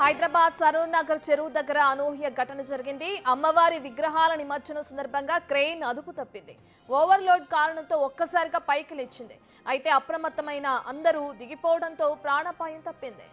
హైదరాబాద్ సరూర్ నగర్ చెరువు దగ్గర అనూహ్య ఘటన జరిగింది. అమ్మవారి విగ్రహాల నిమజ్జనం సందర్భంగా క్రెయిన్ అదుపు తప్పింది. ఓవర్లోడ్ కారణంతో ఒక్కసారిగా పైకి లేచింది. అయితే అప్రమత్తమైన అందరూ దిగిపోవడంతో ప్రాణాపాయం తప్పింది.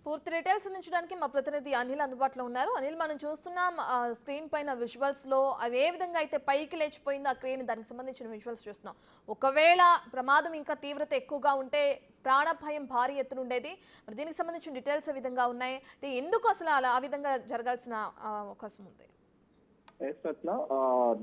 పూర్తి డీటెయిల్స్ అందించడానికి మా ప్రతినిధి అనిల్ అందుబాటులో ఉన్నారు. అనిల్, మనం చూస్తున్నాం స్క్రీన్ పైన విజువల్స్ లో అవి ఏ విధంగా అయితే పైకి లేచిపోయిందో ఆ క్రేన్, దానికి సంబంధించిన విజువల్స్ చూస్తున్నాం. ఒకవేళ ప్రమాదం ఇంకా తీవ్రత ఎక్కువగా ఉంటే ప్రాణభయం భారీ ఎత్తున ఉండేది. మరి దీనికి సంబంధించిన డీటెయిల్స్ ఏ విధంగా ఉన్నాయి, ఎందుకు అసలు అలా ఆ విధంగా జరగాల్సిన అవకాశం ఉంది?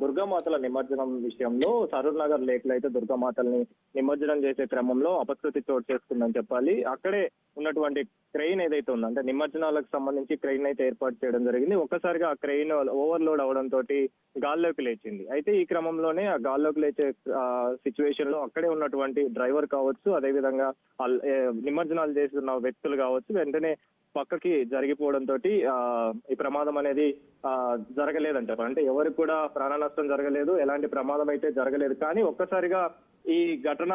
దుర్గామాతల నిమజ్జనం విషయంలో సరూర్ నగర్ లేక్ లో అయితే దుర్గామాతల్ని నిమజ్జనం చేసే క్రమంలో అపశృతి చోటు చేసుకుందని చెప్పాలి. అక్కడే ఉన్నటువంటి క్రెయిన్ ఏదైతే ఉందో, అంటే నిమజ్జనాలకు సంబంధించి క్రెయిన్ అయితే ఏర్పాటు చేయడం జరిగింది. ఒక్కసారిగా ఆ క్రెయిన్ ఓవర్లోడ్ అవడం తోటి గాల్లోకి లేచింది. అయితే ఈ క్రమంలోనే ఆ గాల్లోకి లేచే సిచ్యువేషన్ లో అక్కడే ఉన్నటువంటి డ్రైవర్ కావచ్చు, అదేవిధంగా నిమజ్జనాలు చేస్తున్న వ్యక్తులు కావచ్చు, వెంటనే పక్కకి జరిగిపోవడంతో ఈ ప్రమాదం అనేది జరగలేదంటారు. అంటే ఎవరికి కూడా ప్రాణ నష్టం జరగలేదు, ఎలాంటి ప్రమాదం అయితే జరగలేదు. కానీ ఒక్కసారిగా ఈ ఘటన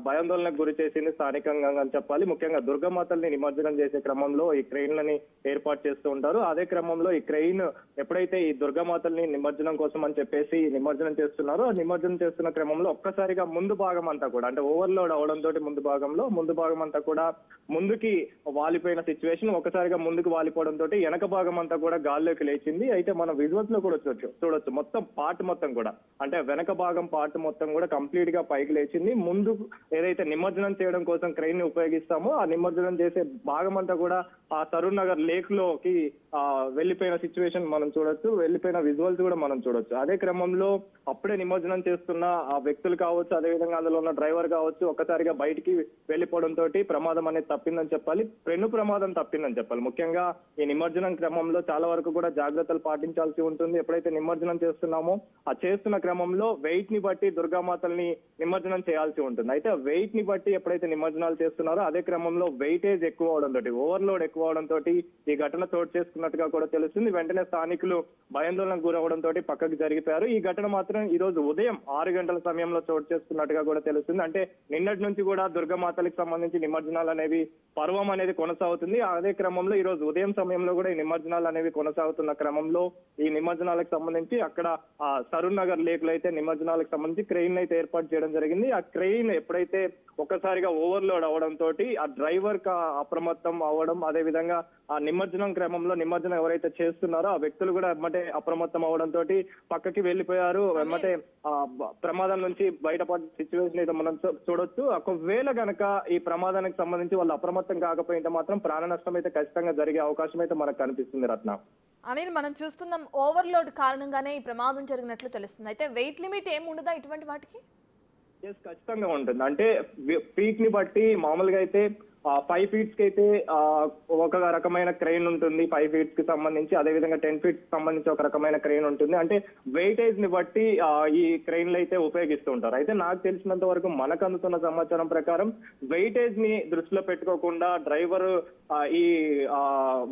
భయాందోళనకు గురి చేసింది స్థానికంగా అని చెప్పాలి. ముఖ్యంగా దుర్గామాతల్ని నిమజ్జనం చేసే క్రమంలో ఈ క్రెయిన్లని ఏర్పాటు చేస్తూ ఉంటారు. అదే క్రమంలో ఈ క్రెయిన్ ఎప్పుడైతే ఈ దుర్గామాతల్ని నిమజ్జనం కోసం అని చెప్పేసి నిమజ్జనం చేస్తున్నారో, ఆ నిమజ్జనం చేస్తున్న క్రమంలో ఒక్కసారిగా ముందు భాగం అంతా కూడా, అంటే ఓవర్లోడ్ అవడంతో ముందు భాగం అంతా కూడా ముందుకి వాలిపోయిన సిచ్యువేషన్. ఒకసారిగా ముందుకు వాలిపోవడంతో వెనక భాగం అంతా కూడా గాల్లోకి లేచింది. అయితే మనం విజువల్స్ లో కూడా చూడొచ్చు మొత్తం పార్ట్ మొత్తం కూడా, అంటే వెనక భాగం పార్ట్ మొత్తం కూడా కంప్లీట్ గా పైకి లేచింది. ముందు ఏదైతే నిమజ్జనం చేయడం కోసం క్రెయిన్ ని ఉపయోగిస్తామో ఆ నిమజ్జనం చేసే భాగం అంతా కూడా ఆ సరూర్ నగర్ లేక్ లోకి వెళ్లిపోయిన సిచ్యువేషన్ మనం చూడొచ్చు, వెళ్లిపోయిన విజువల్స్ కూడా మనం చూడొచ్చు. అదే క్రమంలో అప్పుడే నిమజ్జనం చేస్తున్న ఆ వ్యక్తులు కావచ్చు, అదేవిధంగా అందులో ఉన్న డ్రైవర్ కావచ్చు, ఒక్కసారిగా బయటికి వెళ్లిపోవడంతో ప్రమాదం అనేది తప్పిందని చెప్పాలి. పెను ప్రమాదం తప్పిందని చెప్పాలి. ముఖ్యంగా ఈ నిమజ్జనం క్రమంలో చాలా వరకు కూడా జాగ్రత్తలు పాటించాల్సి ఉంటుంది. ఎప్పుడైతే నిమజ్జనం చేస్తున్నామో ఆ చేస్తున్న క్రమంలో వెయిట్ ని బట్టి దుర్గామాతల్ని నిమజ్జనం చేయాల్సి ఉంటుంది. అయితే వెయిట్ ని బట్టి ఎప్పుడైతే నిమజ్జనాలు చేస్తున్నారో అదే క్రమంలో వెయిటేజ్ ఎక్కువ అవడంతో, ఓవర్లోడ్ ఎక్కువ అవడంతో ఈ ఘటన చోటు చేసుకున్నట్టుగా కూడా తెలుస్తుంది. వెంటనే స్థానికులు భయాందోళనకు గురవడంతో పక్కకు జరిగిపోయారు. ఈ ఘటన మాత్రం ఈ రోజు ఉదయం 6 గంటల సమయంలో చోటు చేసుకున్నట్టుగా కూడా తెలుస్తుంది. అంటే నిన్నటి నుంచి కూడా దుర్గామాతలకు సంబంధించి నిమజ్జనాలు అనేవి పర్వం అనేది కొనసాగుతుంది. అదే క్రమంలో ఈ రోజు ఉదయం సమయంలో కూడా ఈ నిమజ్జనాలు అనేవి కొనసాగుతున్న క్రమంలో ఈ నిమజ్జనాలకు సంబంధించి అక్కడ సరూర్ నగర్ లేక్ లో అయితే నిమజ్జనాలకు సంబంధించి క్రెయిన్ అయితే ఏర్పాటు చేయడం జరిగింది. ఆ క్రెయిన్ ఎప్పుడైతే ఒక్కసారిగా ఓవర్లోడ్ అవడంతో ఆ డ్రైవర్ అప్రమత్తం అవ్వడం, అదే విధంగా ఆ నిమజ్జనం క్రమంలో నిమజ్జనం ఎవరైతే చేస్తున్నారో ఆ వ్యక్తులు కూడా ఎమ్మటే అప్రమత్తం అవడంతో పక్కకి వెళ్లిపోయారు. ఎమ్మటే ప్రమాదం నుంచి బయటపడే సిచ్యువేషన్ అయితే మనం చూడొచ్చు. ఒకవేళ గనక ఈ ప్రమాదానికి సంబంధించి వాళ్ళు అప్రమత్తం కాకపోయింటే మాత్రం ప్రాణ నష్టం అయితే ఖచ్చితంగా జరిగే అవకాశం అయితే మనకు కనిపిస్తుంది. రత్న, అనిల్, మనం చూస్తున్నాం ఓవర్లోడ్ కారణంగానే ఈ ప్రమాదం జరిగినట్లు తెలుస్తుంది. అయితే వెయిట్ లిమిట్ ఏమి ఉండదా ఇటువంటి వాటికి? ఖచ్చితంగా ఉంటుంది. అంటే పీక్ ని బట్టి మామూలుగా అయితే 5 feet కి అయితే ఒక రకమైన క్రెయిన్ ఉంటుంది 5 feet కి సంబంధించి, అదేవిధంగా 10 feet కి సంబంధించి ఒక రకమైన క్రెయిన్ ఉంటుంది. అంటే వెయిటేజ్ ని బట్టి ఈ క్రెయిన్లు అయితే ఉపయోగిస్తూ ఉంటారు. అయితే నాకు తెలిసినంత వరకు మనకు అందుతున్న సమాచారం ప్రకారం వెయిటేజ్ ని దృష్టిలో పెట్టుకోకుండా డ్రైవర్ ఈ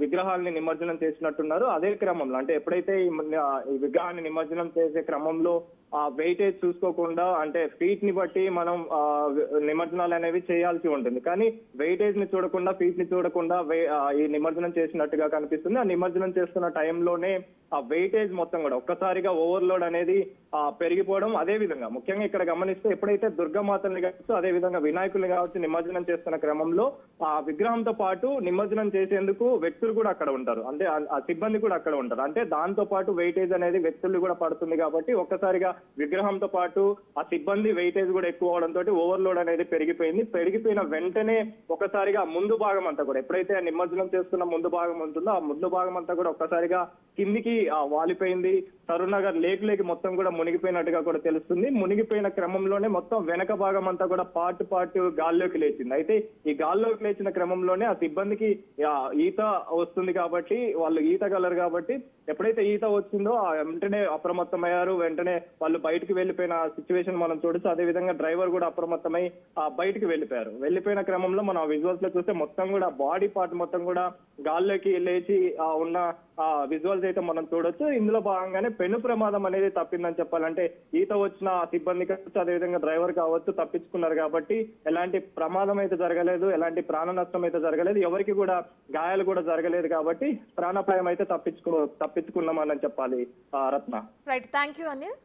విగ్రహాలని నిమజ్జనం చేసినట్టున్నారు. అదే క్రమంలో, అంటే ఎప్పుడైతే ఈ విగ్రహాన్ని నిమజ్జనం చేసే క్రమంలో ఆ వెయిటేజ్ చూసుకోకుండా, అంటే ఫీట్ ని బట్టి మనం నిమజ్జనాలు అనేవి చేయాల్సి ఉంటుంది. కానీ వెయిటేజ్ ని చూడకుండా, ఫీట్ ని చూడకుండా ఈ నిమజ్జనం చేసినట్టుగా కనిపిస్తుంది. ఆ నిమజ్జనం చేస్తున్న టైంలోనే ఆ వెయిటేజ్ మొత్తం కూడా ఒక్కసారిగా ఓవర్లోడ్ అనేది పెరిగిపోవడం. అదే విధంగా ముఖ్యంగా ఇక్కడ గమనిస్తే ఎప్పుడైతే దుర్గామాతల్ని కావచ్చు, అదే విధంగా వినాయకుల్ని కావచ్చు నిమజ్జనం చేస్తున్న క్రమంలో ఆ విగ్రహంతో పాటు నిమజ్జనం చేసేందుకు వ్యక్తులు కూడా అక్కడ ఉంటారు, అంటే ఆ సిబ్బంది కూడా అక్కడ ఉంటారు. అంటే దాంతో పాటు వెయిటేజ్ అనేది వ్యక్తులు కూడా పడుతుంది. కాబట్టి ఒక్కసారిగా విగ్రహంతో పాటు ఆ సిబ్బంది వెయిటేజ్ కూడా ఎక్కువ అవడంతో ఓవర్లోడ్ అనేది పెరిగిపోయింది. పెరిగిపోయిన వెంటనే ఒకసారిగా ముందు భాగం అంతా కూడా, ఎప్పుడైతే నిమజ్జనం చేస్తున్న ముందు భాగం ఉంటుందో ఆ ముందు భాగం అంతా కూడా ఒక్కసారిగా కిందికి వాలిపోయింది. సరూర్ నగర్ లేక్ మొత్తం కూడా మునిగిపోయినట్టుగా కూడా తెలుస్తుంది. మునిగిపోయిన క్రమంలోనే మొత్తం వెనక భాగం అంతా కూడా పార్ట్ గాల్లోకి లేచింది. అయితే ఈ గాల్లోకి లేచిన క్రమంలోనే ఆ సిబ్బందికి ఈత వస్తుంది కాబట్టి, వాళ్ళు ఈతగలరు కాబట్టి ఎప్పుడైతే ఈత వచ్చిందో వెంటనే అప్రమత్తమయ్యారు. వెంటనే వాళ్ళు బయటకు వెళ్లిపోయిన సిచ్యువేషన్ మనం చూడొచ్చు. అదే విధంగా డ్రైవర్ కూడా అప్రమత్తమై బయటకు వెళ్లిపోయారు. వెళ్లిపోయిన క్రమంలో మనం విజువల్స్ లో చూస్తే మొత్తం కూడా బాడీ పార్ట్ మొత్తం కూడా గాల్లోకి లేచి ఉన్న విజువల్స్ అయితే మనం చూడొచ్చు. ఇందులో భాగంగానే పెను ప్రమాదం అనేది తప్పిందని చెప్పాలంటే ఈత వచ్చిన సిబ్బంది కావచ్చు, అదేవిధంగా డ్రైవర్ కావచ్చు తప్పించుకున్నారు కాబట్టి ఎలాంటి ప్రమాదం అయితే జరగలేదు, ఎలాంటి ప్రాణ నష్టం అయితే జరగలేదు, ఎవరికి కూడా గాయాలు కూడా జరగలేదు కాబట్టి ప్రాణాపాయం అయితే తప్పించుకున్నామని చెప్పాలి Ratna. Right, thank you Anil.